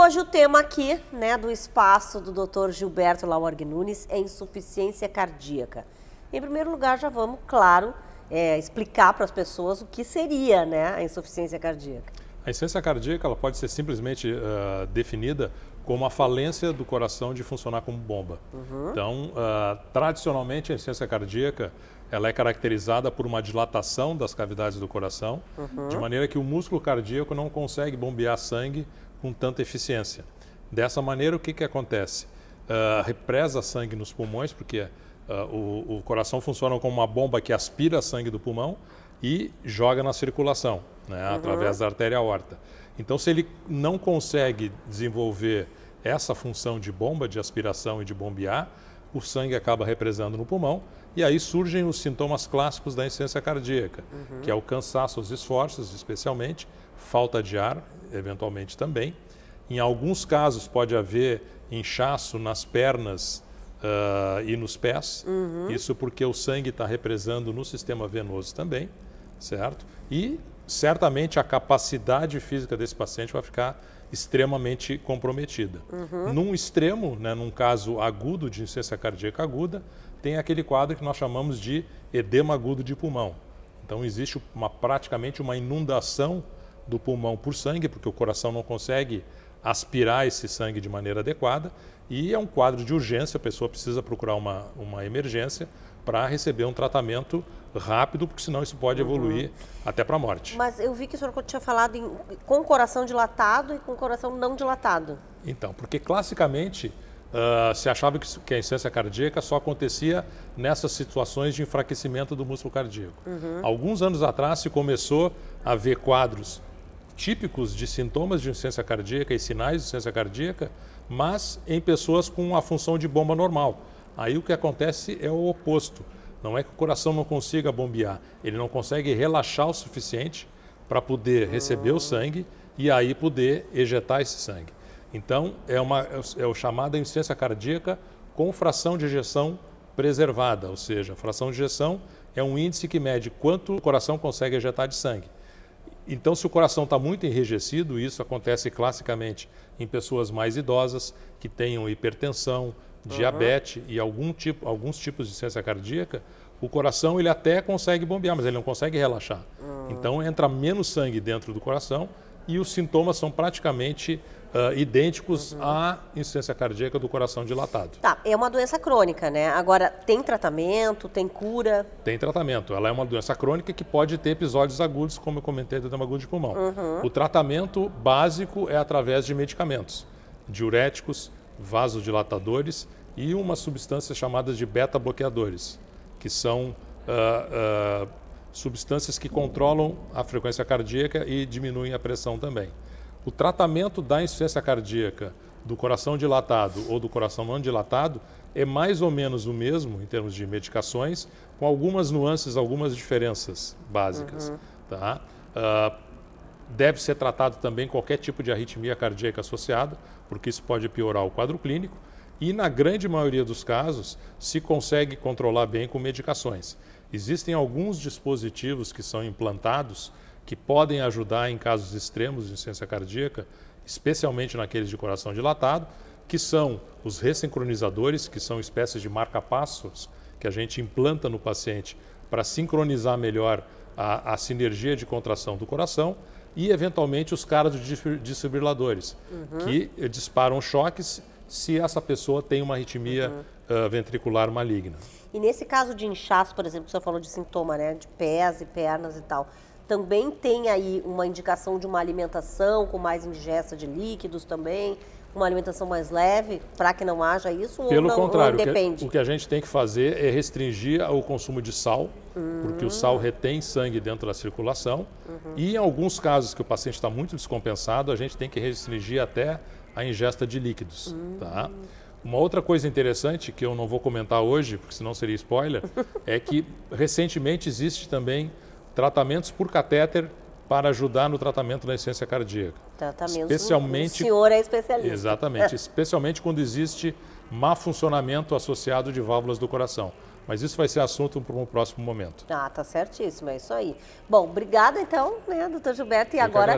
hoje o tema aqui, né, do espaço do Dr. Gilberto Laorgue Nunes é insuficiência cardíaca. Em primeiro lugar, já vamos, claro, explicar para as pessoas o que seria, né, a insuficiência cardíaca. A insuficiência cardíaca ela pode ser simplesmente definida como a falência do coração de funcionar como bomba. Então, tradicionalmente, a insuficiência cardíaca ela é caracterizada por uma dilatação das cavidades do coração, de maneira que o músculo cardíaco não consegue bombear sangue com tanta eficiência. Dessa maneira, o que acontece? Represa sangue nos pulmões, porque o coração funciona como uma bomba que aspira sangue do pulmão e joga na circulação, né, através da artéria aorta. Então, se ele não consegue desenvolver essa função de bomba, de aspiração e de bombear, o sangue acaba represando no pulmão e aí surgem os sintomas clássicos da insuficiência cardíaca, que é o cansaço aos esforços, especialmente, falta de ar, eventualmente também. Em alguns casos pode haver inchaço nas pernas e nos pés, isso porque o sangue está represando no sistema venoso também, certo? E certamente a capacidade física desse paciente vai ficar extremamente comprometida. Num extremo, né, num caso agudo de insuficiência cardíaca aguda, tem aquele quadro que nós chamamos de edema agudo de pulmão. Então existe praticamente uma inundação do pulmão por sangue, porque o coração não consegue aspirar esse sangue de maneira adequada e é um quadro de urgência, a pessoa precisa procurar uma emergência para receber um tratamento rápido, porque senão isso pode evoluir até para a morte. Mas eu vi que o senhor tinha falado com coração dilatado e com coração não dilatado. Então, porque classicamente se achava que a insuficiência cardíaca só acontecia nessas situações de enfraquecimento do músculo cardíaco. Alguns anos atrás se começou a ver quadros típicos de sintomas de insuficiência cardíaca e sinais de insuficiência cardíaca, mas em pessoas com a função de bomba normal. Aí o que acontece é o oposto. Não é que o coração não consiga bombear, ele não consegue relaxar o suficiente para poder receber o sangue e aí poder ejetar esse sangue. Então, é o chamado insuficiência cardíaca com fração de ejeção preservada, ou seja, a fração de ejeção é um índice que mede quanto o coração consegue ejetar de sangue. Então, se o coração está muito enrijecido, isso acontece classicamente em pessoas mais idosas que tenham hipertensão, diabetes e alguns tipos de insuficiência cardíaca, o coração ele até consegue bombear, mas ele não consegue relaxar. Então entra menos sangue dentro do coração e os sintomas são praticamente idênticos à insuficiência cardíaca do coração dilatado. Tá, é uma doença crônica, né? Agora, tem tratamento, tem cura? Tem tratamento. Ela é uma doença crônica que pode ter episódios agudos, como eu comentei do edema agudo de pulmão. O tratamento básico é através de medicamentos, diuréticos, vasodilatadores e umas substâncias chamadas de beta-bloqueadores, que são substâncias que controlam a frequência cardíaca e diminuem a pressão também. O tratamento da insuficiência cardíaca do coração dilatado ou do coração não dilatado é mais ou menos o mesmo em termos de medicações, com algumas nuances, algumas diferenças básicas. Tá? Deve ser tratado também qualquer tipo de arritmia cardíaca associada, porque isso pode piorar o quadro clínico. E na grande maioria dos casos, se consegue controlar bem com medicações. Existem alguns dispositivos que são implantados que podem ajudar em casos extremos de insuficiência cardíaca, especialmente naqueles de coração dilatado, que são os ressincronizadores, que são espécies de marca-passos que a gente implanta no paciente para sincronizar melhor a sinergia de contração do coração, e eventualmente os cardiodesfibriladores, que disparam choques se essa pessoa tem uma arritmia ventricular maligna. E nesse caso de inchaço, por exemplo, que você falou de sintoma, né, de pés e pernas e tal, também tem aí uma indicação de uma alimentação com mais ingesta de líquidos também, uma alimentação mais leve, para que não haja isso? Pelo ou não, contrário, ou depende? o que a gente tem que fazer é restringir o consumo de sal, porque o sal retém sangue dentro da circulação. E em alguns casos que o paciente está muito descompensado, a gente tem que restringir até a ingesta de líquidos. Tá? Uma outra coisa interessante, que eu não vou comentar hoje, porque senão seria spoiler, é que recentemente existe também tratamentos por catéter para ajudar no tratamento da insuficiência cardíaca. Especialmente, o senhor é especialista. Exatamente, especialmente quando existe má funcionamento associado de válvulas do coração. Mas isso vai ser assunto para um próximo momento. Ah, tá certíssimo, é isso aí. Bom, obrigada então, né, doutor Gilberto, e agora